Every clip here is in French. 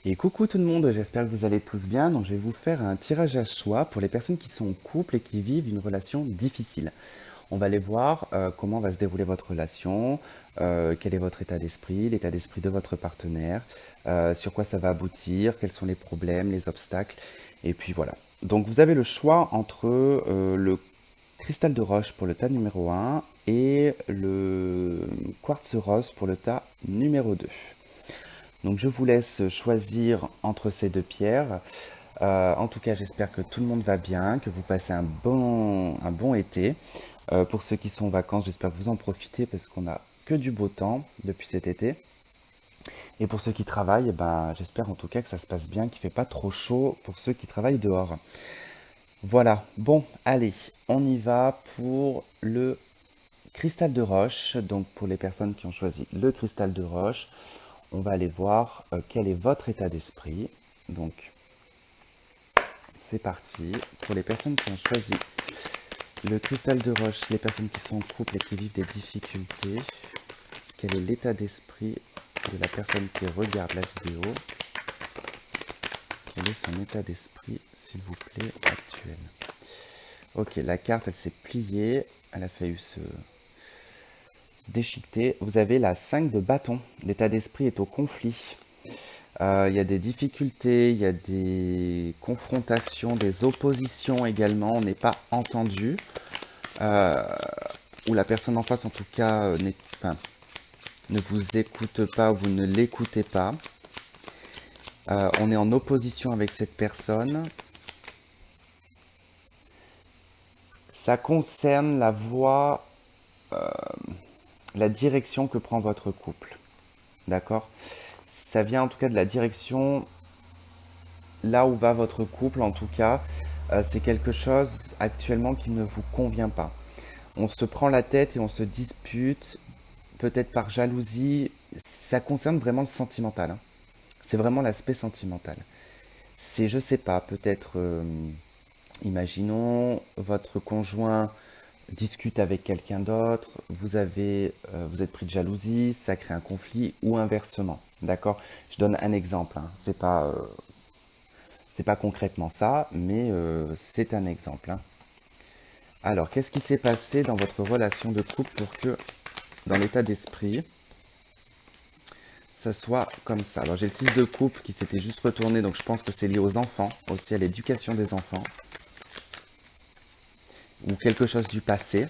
Et coucou tout le monde, j'espère que vous allez tous bien. Donc je vais vous faire un tirage à choix pour les personnes qui sont en couple et qui vivent une relation difficile. On va aller voir comment va se dérouler votre relation, quel est votre état d'esprit, l'état d'esprit de votre partenaire, sur quoi ça va aboutir, quels sont les problèmes, les obstacles. Et puis voilà. Donc vous avez le choix entre le cristal de roche pour le tas numéro 1 et le quartz rose pour le tas numéro 2. Donc je vous laisse choisir entre ces deux pierres. En tout cas, j'espère que tout le monde va bien, que vous passez un bon été. Pour ceux qui sont en vacances, j'espère que vous en profitez parce qu'on n'a que du beau temps depuis cet été. Et pour ceux qui travaillent, j'espère en tout cas que ça se passe bien, qu'il ne fait pas trop chaud pour ceux qui travaillent dehors. Voilà, bon, allez, on y va pour le cristal de roche. Donc pour les personnes qui ont choisi le cristal de roche, on va aller voir quel est votre état d'esprit. Donc, c'est parti. Pour les personnes qui ont choisi le cristal de roche, les personnes qui sont en couple et qui vivent des difficultés, quel est l'état d'esprit de la personne qui regarde la vidéo? Quel est son état d'esprit, s'il vous plaît, actuel? Ok, la carte, elle s'est pliée. Elle a failli se déchiqueter. Vous avez la 5 de bâton. L'état d'esprit est au conflit. Il y a des difficultés, il y a des confrontations, des oppositions également. On n'est pas entendu. Ou la personne en face, en tout cas, ne vous écoute pas, vous ne l'écoutez pas. On est en opposition avec cette personne. Ça concerne la voie, la direction que prend votre couple. D'accord ? Ça vient en tout cas de la direction là où va votre couple. En tout cas, c'est quelque chose actuellement qui ne vous convient pas. On se prend la tête et on se dispute, peut-être par jalousie. Ça concerne vraiment le sentimental. Hein. C'est vraiment l'aspect sentimental. C'est, je sais pas, peut-être, imaginons, votre conjoint discute avec quelqu'un d'autre, vous êtes pris de jalousie, ça crée un conflit ou inversement. D'accord ? Je donne un exemple. Hein. C'est pas concrètement ça, mais c'est un exemple. Hein. Alors, qu'est-ce qui s'est passé dans votre relation de couple pour que, dans l'état d'esprit, ça soit comme ça? Alors, j'ai le 6 de coupe qui s'était juste retourné, donc je pense que c'est lié aux enfants, aussi à l'éducation des enfants, ou quelque chose du passé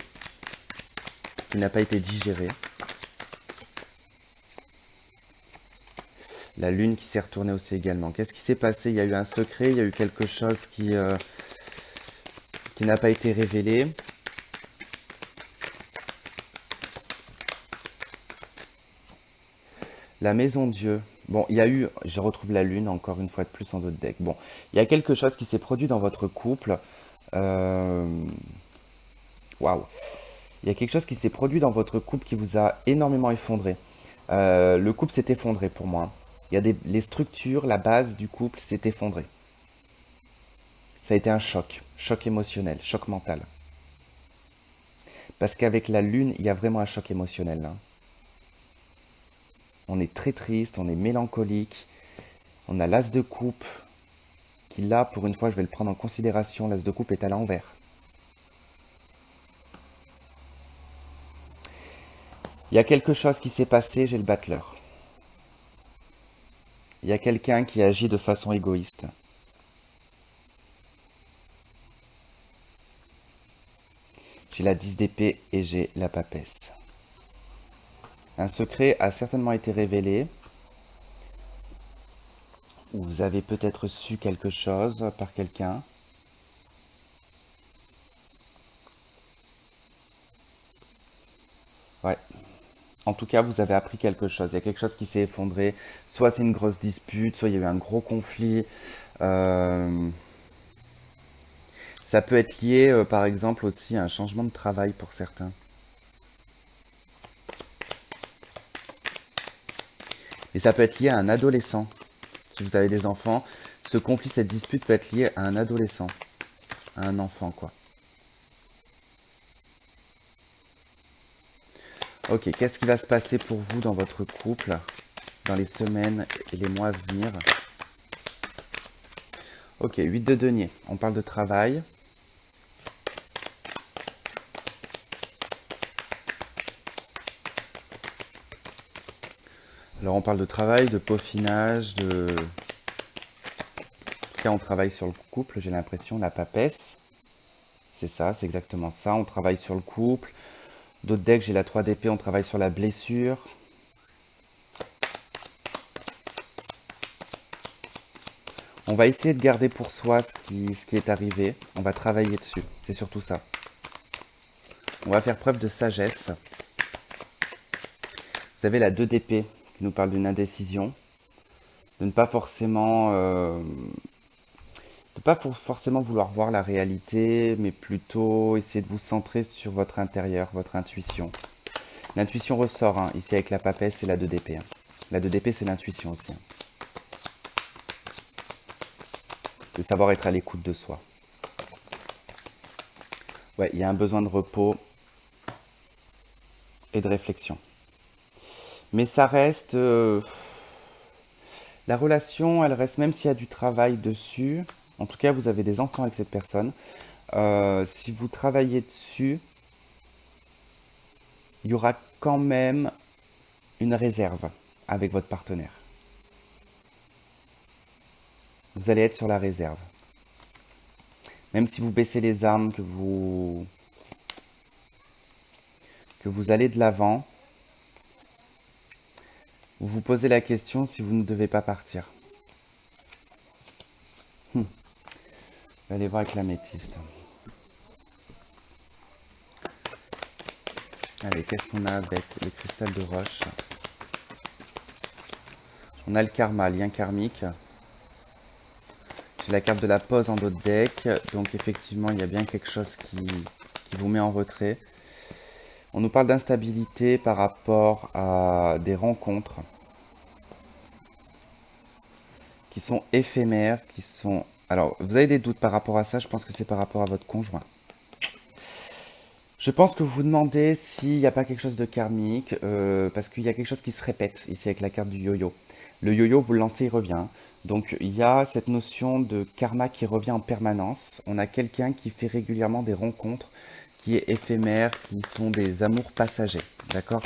qui n'a pas été digéré. La lune qui s'est retournée aussi également. Qu'est-ce qui s'est passé? Il y a eu un secret, il y a eu quelque chose qui n'a pas été révélé. La maison Dieu. Bon, il y a eu, je retrouve la lune encore une fois de plus en d'autres decks. Bon, il y a quelque chose qui s'est produit dans votre couple. Waouh. Il y a quelque chose qui s'est produit dans votre couple qui vous a énormément effondré. Le couple s'est effondré pour moi. Il y a les structures, la base du couple s'est effondrée. Ça a été un choc émotionnel, choc mental. Parce qu'avec la lune, il y a vraiment un choc émotionnel. Hein. On est très triste, on est mélancolique. On a l'as de coupe qui là, pour une fois, je vais le prendre en considération, l'as de coupe est à l'envers. Il y a quelque chose qui s'est passé, j'ai le battleur. Il y a quelqu'un qui agit de façon égoïste. J'ai la 10 d'épée et j'ai la papesse. Un secret a certainement été révélé. Ou vous avez peut-être su quelque chose par quelqu'un. Ouais. En tout cas, vous avez appris quelque chose. Il y a quelque chose qui s'est effondré. Soit c'est une grosse dispute, soit il y a eu un gros conflit. Ça peut être lié, par exemple, aussi à un changement de travail pour certains. Et ça peut être lié à un adolescent. Si vous avez des enfants, ce conflit, cette dispute peut être lié à un adolescent, à un enfant, quoi. Ok, qu'est-ce qui va se passer pour vous dans votre couple dans les semaines et les mois à venir? Ok, 8 de denier. On parle de travail. Alors on parle de travail, de peaufinage, de... En tout cas, on travaille sur le couple, j'ai l'impression, la papesse. C'est ça, c'est exactement ça. On travaille sur le couple. D'autres decks, j'ai la 3 d'épée, on travaille sur la blessure. On va essayer de garder pour soi ce qui est arrivé. On va travailler dessus. C'est surtout ça. On va faire preuve de sagesse. Vous avez la 2 d'épée qui nous parle d'une indécision. De ne pas forcément... forcément vouloir voir la réalité, mais plutôt essayer de vous centrer sur votre intérieur, votre intuition. L'intuition ressort, hein, ici avec la papesse et la 2 d'épée. Hein. La 2 d'épée, c'est l'intuition aussi. Hein. De savoir être à l'écoute de soi. Ouais, il y a un besoin de repos et de réflexion. Mais ça reste... la relation, elle reste, même s'il y a du travail dessus, en tout cas vous avez des enfants avec cette personne, si vous travaillez dessus, il y aura quand même une réserve avec votre partenaire. Vous allez être sur la réserve. Même si vous baissez les armes, que vous allez de l'avant, vous vous posez la question si vous ne devez pas partir. On va aller voir avec l'améthyste. Allez, qu'est-ce qu'on a avec le cristal de roche? On a le karma, lien karmique. J'ai la carte de la pause en dos de deck. Donc effectivement, il y a bien quelque chose qui vous met en retrait. On nous parle d'instabilité par rapport à des rencontres qui sont éphémères, qui sont... Alors, vous avez des doutes par rapport à ça, je pense que c'est par rapport à votre conjoint. Je pense que vous vous demandez s'il n'y a pas quelque chose de karmique, parce qu'il y a quelque chose qui se répète ici avec la carte du yo-yo. Le yo-yo, vous le lancez, il revient. Donc il y a cette notion de karma qui revient en permanence. On a quelqu'un qui fait régulièrement des rencontres, qui est éphémère, qui sont des amours passagers. D'accord ?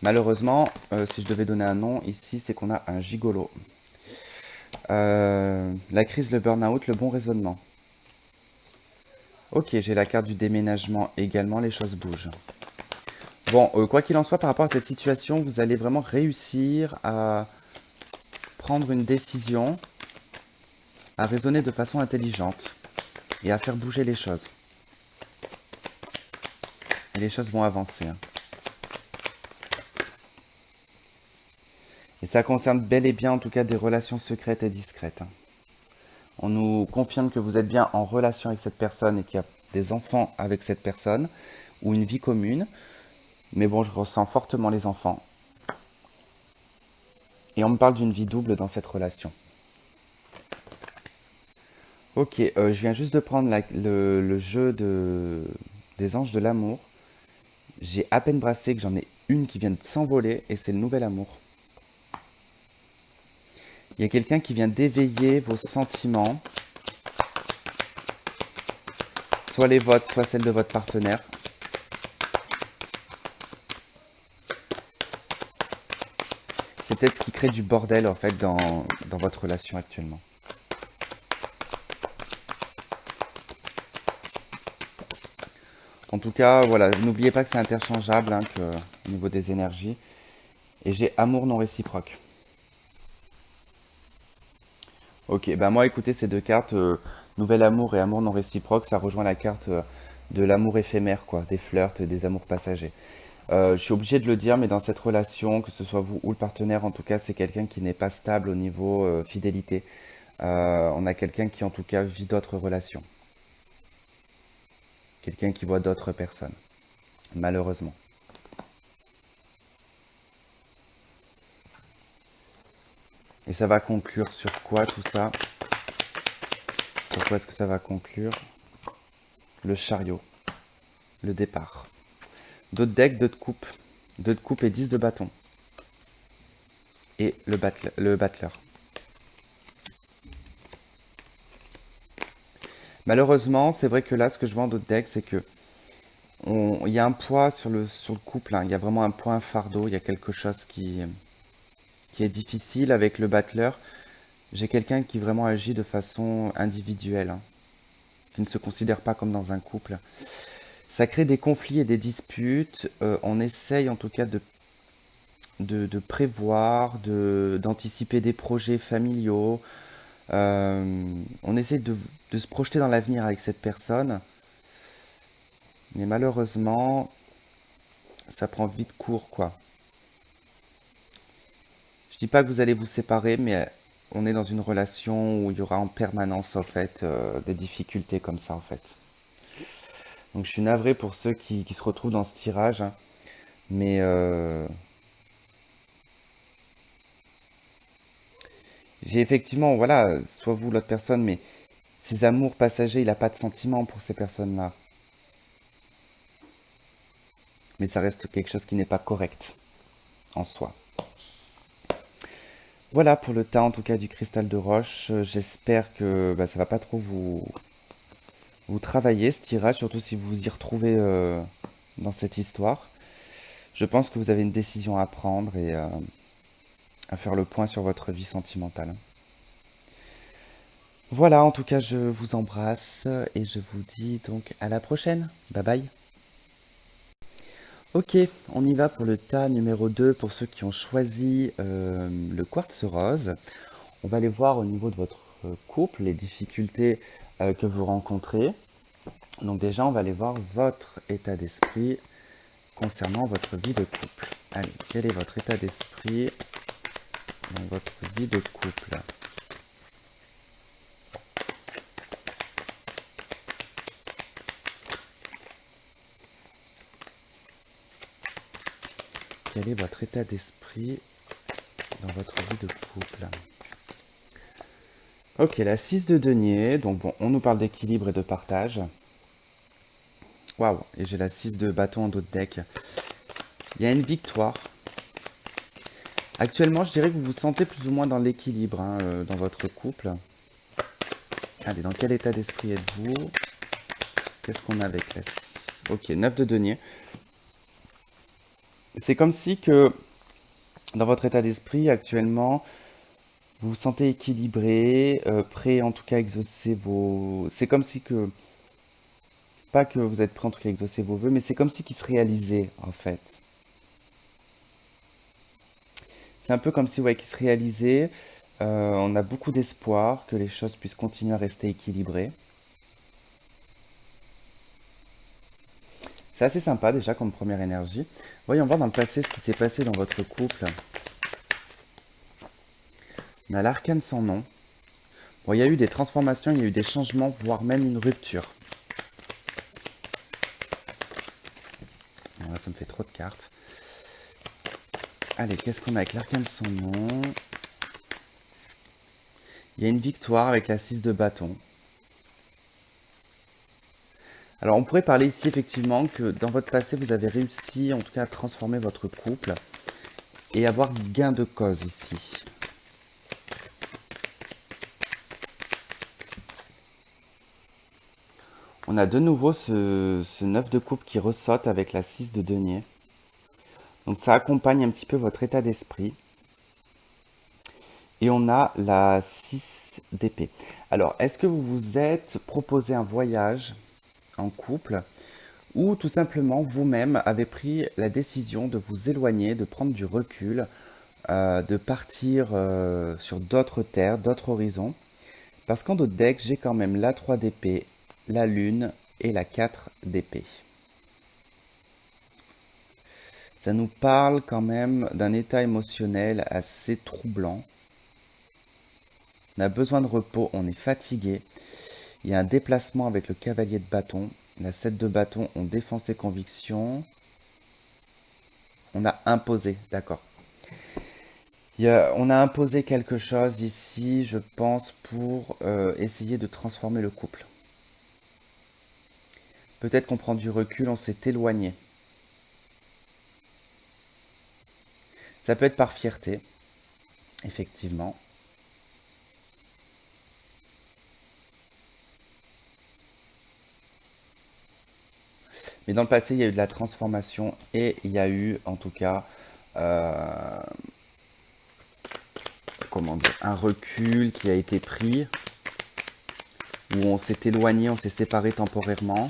Malheureusement, si je devais donner un nom ici, c'est qu'on a un gigolo. La crise, le burn-out, le bon raisonnement. Ok, j'ai la carte du déménagement également, les choses bougent. Bon, quoi qu'il en soit, par rapport à cette situation, vous allez vraiment réussir à prendre une décision, à raisonner de façon intelligente et à faire bouger les choses. Et les choses vont avancer. Hein. Et ça concerne bel et bien, en tout cas, des relations secrètes et discrètes. Hein. On nous confirme que vous êtes bien en relation avec cette personne et qu'il y a des enfants avec cette personne ou une vie commune. Mais bon, je ressens fortement les enfants. Et on me parle d'une vie double dans cette relation. Ok, je viens juste de prendre le jeu des anges de l'amour. J'ai à peine brassé que j'en ai une qui vient de s'envoler et c'est le nouvel amour. Il y a quelqu'un qui vient d'éveiller vos sentiments, soit les vôtres, soit celles de votre partenaire. C'est peut-être ce qui crée du bordel en fait dans votre relation actuellement. En tout cas, voilà, n'oubliez pas que c'est interchangeable hein, au niveau des énergies. Et j'ai amour non réciproque. Ok, bah moi écoutez ces deux cartes, nouvel amour et amour non réciproque, ça rejoint la carte de l'amour éphémère, quoi, des flirts et des amours passagers. Je suis obligé de le dire, mais dans cette relation, que ce soit vous ou le partenaire, en tout cas, c'est quelqu'un qui n'est pas stable au niveau fidélité. On a quelqu'un qui en tout cas vit d'autres relations. Quelqu'un qui voit d'autres personnes, malheureusement. Et ça va conclure sur quoi tout ça? Sur quoi est-ce que ça va conclure? Le chariot, le départ. 2 de deck, 2 de coupe. 2 de coupe et 10 de bâton. Et le battleur. Malheureusement, c'est vrai que là, ce que je vois en d'autres decks, c'est que il y a un poids sur le couple, hein. Il y a vraiment un poids, un fardeau, il y a quelque chose qui est difficile avec le battleur. J'ai quelqu'un qui vraiment agit de façon individuelle, hein, qui ne se considère pas comme dans un couple. Ça crée des conflits et des disputes. On essaye en tout cas de prévoir, d'anticiper des projets familiaux. On essaie de se projeter dans l'avenir avec cette personne. Mais malheureusement, ça prend vite court, quoi. Je dis pas que vous allez vous séparer, mais on est dans une relation où il y aura en permanence, en fait, des difficultés comme ça, en fait. Donc je suis navré pour ceux qui se retrouvent dans ce tirage, hein. Mais j'ai effectivement, voilà, soit vous, l'autre personne, mais ces amours passagers, il n'a pas de sentiment pour ces personnes-là. Mais ça reste quelque chose qui n'est pas correct en soi. Voilà pour le tas en tout cas du cristal de roche. J'espère que bah, ça va pas trop vous travailler ce tirage, surtout si vous vous y retrouvez dans cette histoire. Je pense que vous avez une décision à prendre et à faire le point sur votre vie sentimentale. Voilà, en tout cas, je vous embrasse et je vous dis donc à la prochaine. Bye bye. Ok, on y va pour le tas numéro 2 pour ceux qui ont choisi le quartz rose. On va aller voir au niveau de votre couple les difficultés que vous rencontrez. Donc déjà, on va aller voir votre état d'esprit concernant votre vie de couple. Allez, quel est votre état d'esprit dans votre vie de couple? Quel est votre état d'esprit dans votre vie de couple? Ok, la 6 de denier, donc bon, on nous parle d'équilibre et de partage. Waouh, et j'ai la 6 de bâton en dos de deck. Il y a une victoire. Actuellement, je dirais que vous vous sentez plus ou moins dans l'équilibre hein, dans votre couple. Allez, dans quel état d'esprit êtes-vous? Qu'est-ce qu'on a avec la 6? Ok, 9 de denier. C'est comme si que dans votre état d'esprit actuellement, vous vous sentez équilibré, prêt en tout cas à exaucer vos... C'est comme si que... Pas que vous êtes prêt en tout cas à exaucer vos vœux, mais c'est comme si qu'ils se réalisaient en fait. C'est un peu comme si ouais, qu'ils se réalisaient. On a beaucoup d'espoir que les choses puissent continuer à rester équilibrées. C'est assez sympa déjà comme première énergie. Voyons voir dans le passé ce qui s'est passé dans votre couple. On a l'arcane sans nom. Bon, il y a eu des transformations, il y a eu des changements, voire même une rupture. Bon, là, ça me fait trop de cartes. Allez, qu'est-ce qu'on a avec l'arcane sans nom? Il y a une victoire avec la 6 de bâton. Alors on pourrait parler ici effectivement que dans votre passé vous avez réussi en tout cas à transformer votre couple et avoir gain de cause ici. On a de nouveau ce 9 de coupe qui ressorte avec la 6 de denier. Donc ça accompagne un petit peu votre état d'esprit. Et on a la 6 d'épée. Alors, est-ce que vous vous êtes proposé un voyage en couple ou tout simplement vous-même avez pris la décision de vous éloigner, de prendre du recul, de partir sur d'autres terres, d'autres horizons? Parce qu'en d'autres decks, j'ai quand même la 3 d'épée, la lune et la 4 d'épée. Ça nous parle quand même d'un état émotionnel assez troublant. On a besoin de repos, on est fatigué. Il y a un déplacement avec le cavalier de bâton. La 7 de bâton, on défend ses convictions. On a imposé, d'accord. On a imposé quelque chose ici, je pense, pour essayer de transformer le couple. Peut-être qu'on prend du recul, on s'est éloigné. Ça peut être par fierté, effectivement. Mais dans le passé, il y a eu de la transformation et il y a eu, en tout cas, comment dire, un recul qui a été pris, où on s'est éloigné, on s'est séparé temporairement.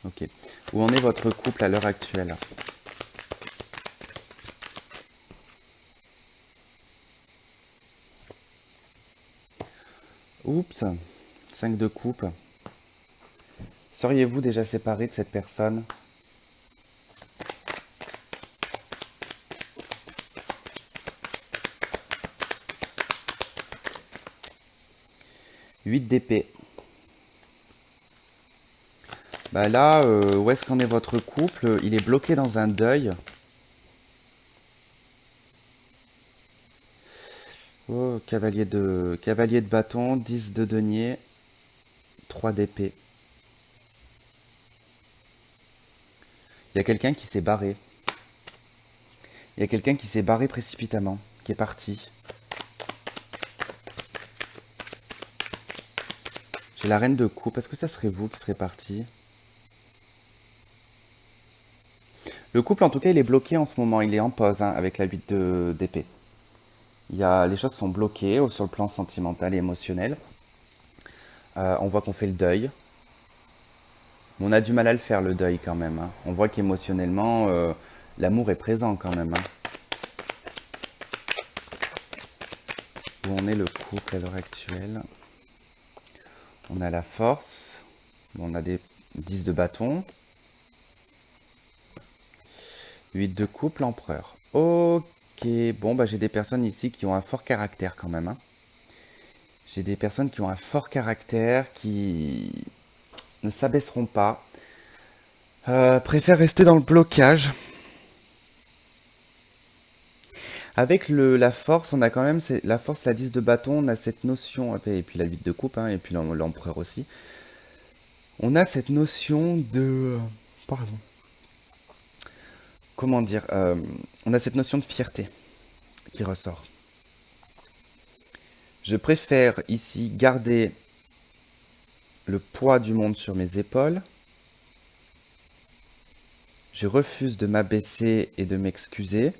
Ok. Où en est votre couple à l'heure actuelle? Oups, 5 de coupe. Seriez-vous déjà séparé de cette personne? Huit d'épée. Bah là, où est-ce qu'en est votre couple? Il est bloqué dans un deuil. Oh, cavalier de bâton, 10 de denier, 3 d'épée. Il y a quelqu'un qui s'est barré. Il y a quelqu'un qui s'est barré précipitamment, qui est parti. J'ai la reine de coupe. Est-ce que ça serait vous qui serez parti? Le couple, en tout cas, il est bloqué en ce moment. Il est en pause hein, avec la 8 d'épée. Les choses sont bloquées sur le plan sentimental et émotionnel. On voit qu'on fait le deuil. On a du mal à le faire, le deuil, quand même. Hein. On voit qu'émotionnellement, l'amour est présent, quand même. Hein. Où en est le couple à l'heure actuelle? On a la force. On a des 10 de bâton. 8 de coupe, l'empereur. Ok, bon, bah, j'ai des personnes ici qui ont un fort caractère, quand même. Hein. J'ai des personnes qui ont un fort caractère, qui ne s'abaisseront pas, préfèrent rester dans le blocage. Avec la force, on a quand même la force, la 10 de bâton, on a cette notion, et puis la 8 de coupe, hein, et puis l'empereur aussi. On a cette notion de... Pardon. Comment dire on a cette notion de fierté qui ressort. Je préfère ici garder le poids du monde sur mes épaules. Je refuse de m'abaisser et de m'excuser.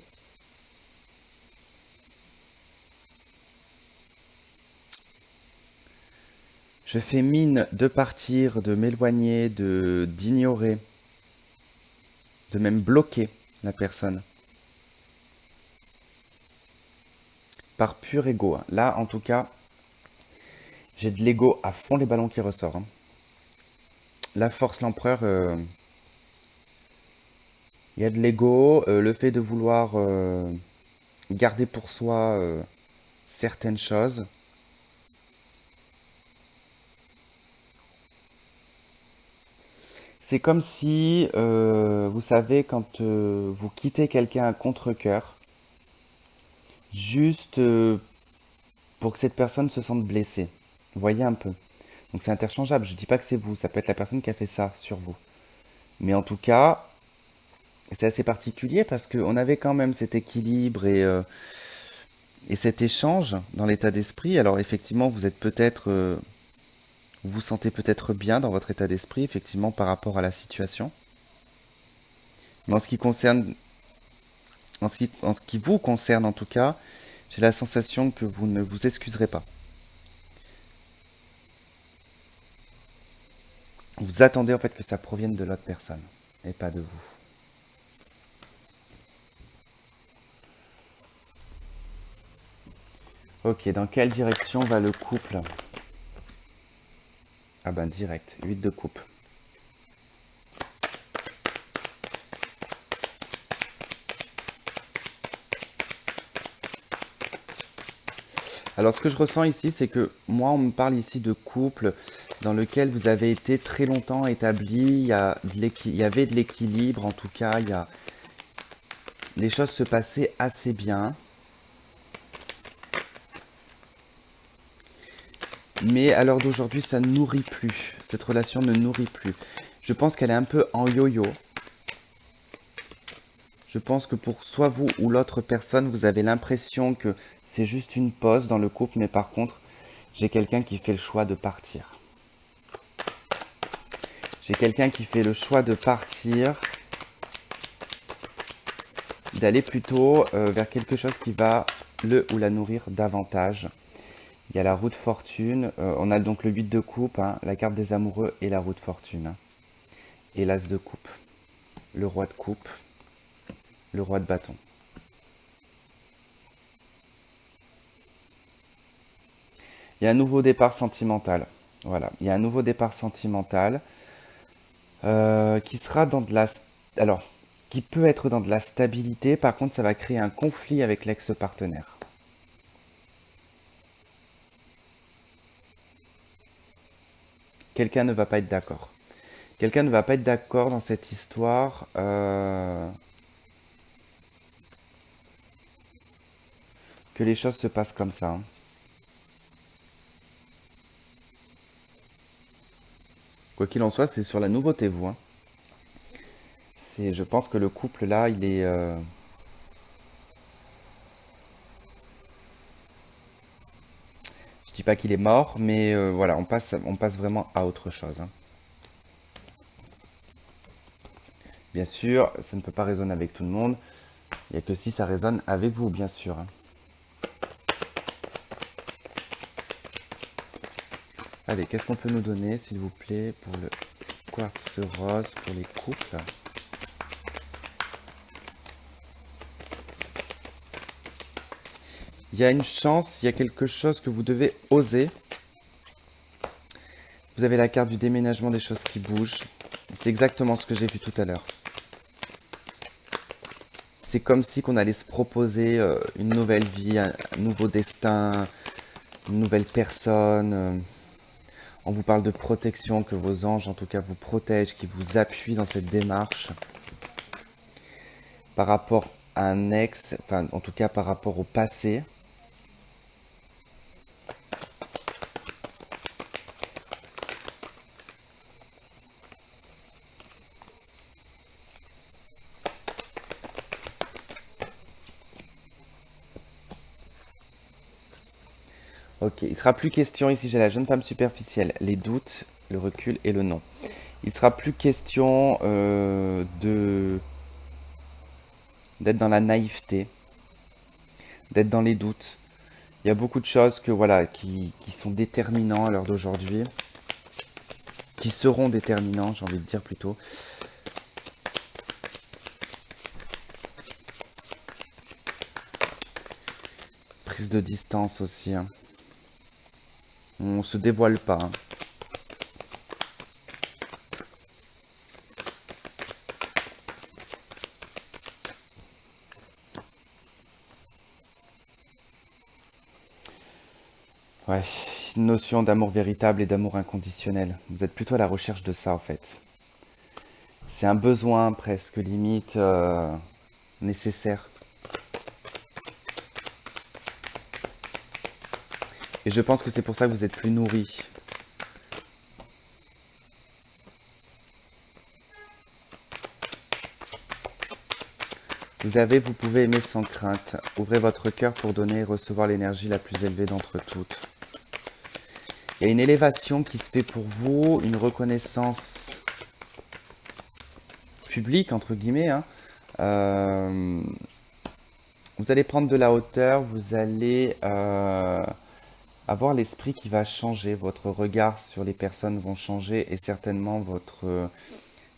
Je fais mine de partir, de m'éloigner, d'ignorer, de même bloquer la personne. Par pur ego. Hein. Là, en tout cas, j'ai de l'ego à fond les ballons qui ressortent. Hein. La force, l'empereur, il y a de l'ego, le fait de vouloir garder pour soi certaines choses. C'est comme si, vous savez, quand vous quittez quelqu'un à contre-cœur, juste pour que cette personne se sente blessée. Vous voyez un peu. Donc c'est interchangeable, je ne dis pas que c'est vous, ça peut être la personne qui a fait ça sur vous. Mais en tout cas, c'est assez particulier parce qu'on avait quand même cet équilibre et cet échange dans l'état d'esprit. Alors effectivement, vous êtes peut-être... vous vous sentez peut-être bien dans votre état d'esprit, effectivement, par rapport à la situation. Mais en ce qui concerne... En ce qui vous concerne, en tout cas, j'ai la sensation que vous ne vous excuserez pas. Vous attendez en fait que ça provienne de l'autre personne et pas de vous. Ok, dans quelle direction va le couple? Ah ben direct, 8 de coupe. Alors ce que je ressens ici, c'est que moi on me parle ici de couple dans lequel vous avez été très longtemps établi, il y avait de l'équilibre, en tout cas, les choses se passaient assez bien. Mais à l'heure d'aujourd'hui, ça ne nourrit plus. Cette relation ne nourrit plus. Je pense qu'elle est un peu en yo-yo. Je pense que pour soit vous ou l'autre personne, vous avez l'impression que c'est juste une pause dans le couple, mais par contre, j'ai quelqu'un qui fait le choix de partir. J'ai quelqu'un qui fait le choix de partir, d'aller plutôt vers quelque chose qui va le ou la nourrir davantage. Il y a la roue de fortune, on a donc le 8 de coupe, hein, la carte des amoureux et la roue de fortune. Hein, et l'as de coupe, le roi de coupe, le roi de bâton. Il y a un nouveau départ sentimental. Voilà, il y a un nouveau départ sentimental qui sera dans de la... Alors, qui peut être dans de la stabilité. Par contre, ça va créer un conflit avec l'ex-partenaire. Quelqu'un ne va pas être d'accord. Quelqu'un ne va pas être d'accord dans cette histoire. Que les choses se passent comme ça. Hein. Quoi qu'il en soit, c'est sur la nouveauté, vous. Hein. Je pense que le couple là, il est... Je dis pas qu'il est mort, mais voilà, on passe vraiment à autre chose. Hein. Bien sûr, ça ne peut pas résonner avec tout le monde. Il n'y a que si ça résonne avec vous, bien sûr. Hein. Allez, qu'est-ce qu'on peut nous donner, s'il vous plaît, pour le quartz rose, pour les couples? Il y a une chance, il y a quelque chose que vous devez oser. Vous avez la carte du déménagement des choses qui bougent. C'est exactement ce que j'ai vu tout à l'heure. C'est comme si qu'on allait se proposer une nouvelle vie, un nouveau destin, une nouvelle personne. On vous parle de protection, que vos anges en tout cas vous protègent, qui vous appuient dans cette démarche. Par rapport à un ex, enfin en tout cas par rapport au passé. Ok, il ne sera plus question, ici j'ai la jeune femme superficielle, les doutes, le recul et le non. Il ne sera plus question d'être dans la naïveté, d'être dans les doutes. Il y a beaucoup de choses que, voilà, qui sont déterminants à l'heure d'aujourd'hui, qui seront déterminants, j'ai envie de dire plutôt. Prise de distance aussi. Hein. On se dévoile pas. Hein. Ouais, une notion d'amour véritable et d'amour inconditionnel. Vous êtes plutôt à la recherche de ça en fait. C'est un besoin presque limite nécessaire. Et je pense que c'est pour ça que vous êtes plus nourri. Vous pouvez aimer sans crainte. Ouvrez votre cœur pour donner et recevoir l'énergie la plus élevée d'entre toutes. Il y a une élévation qui se fait pour vous, une reconnaissance publique, entre guillemets. Hein. Vous allez prendre de la hauteur, vous allez avoir l'esprit qui va changer, votre regard sur les personnes vont changer et certainement votre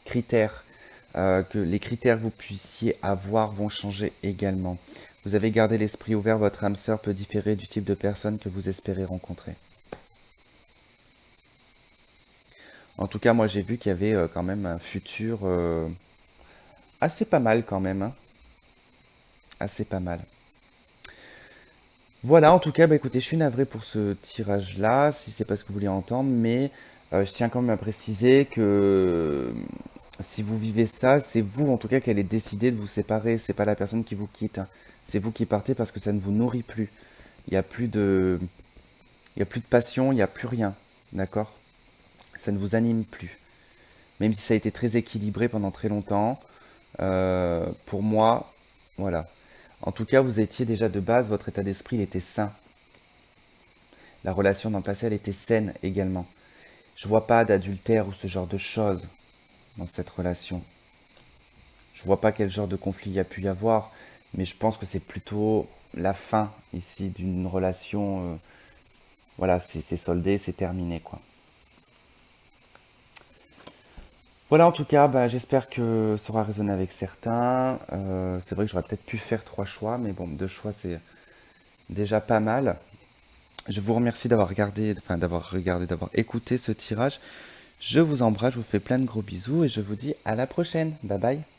critère, que les critères que vous puissiez avoir vont changer également. Vous avez gardé l'esprit ouvert, votre âme sœur peut différer du type de personne que vous espérez rencontrer. En tout cas, moi j'ai vu qu'il y avait quand même un futur assez pas mal quand même. Hein. Assez pas mal. Voilà, en tout cas, bah, écoutez, je suis navré pour ce tirage-là, si c'est pas ce que vous voulez entendre, mais je tiens quand même à préciser que si vous vivez ça, c'est vous en tout cas qui allez décider de vous séparer, c'est pas la personne qui vous quitte. Hein. C'est vous qui partez parce que ça ne vous nourrit plus. Il n'y a plus de, il y a plus de passion, il n'y a plus rien, d'accord? Ça ne vous anime plus. Même si ça a été très équilibré pendant très longtemps, pour moi, voilà. En tout cas, vous étiez déjà de base, votre état d'esprit il était sain. La relation dans le passé, elle était saine également. Je vois pas d'adultère ou ce genre de choses. dans cette relation. Je vois pas quel genre de conflit il y a pu y avoir, mais je pense que c'est plutôt la fin ici d'une relation. Voilà, c'est soldé, c'est terminé, quoi. Voilà, en tout cas, bah, j'espère que ça aura résonné avec certains. C'est vrai que j'aurais peut-être pu faire 3 choix, mais bon, 2 choix, c'est déjà pas mal. Je vous remercie d'avoir regardé, d'avoir écouté ce tirage. Je vous embrasse, je vous fais plein de gros bisous et je vous dis à la prochaine. Bye bye.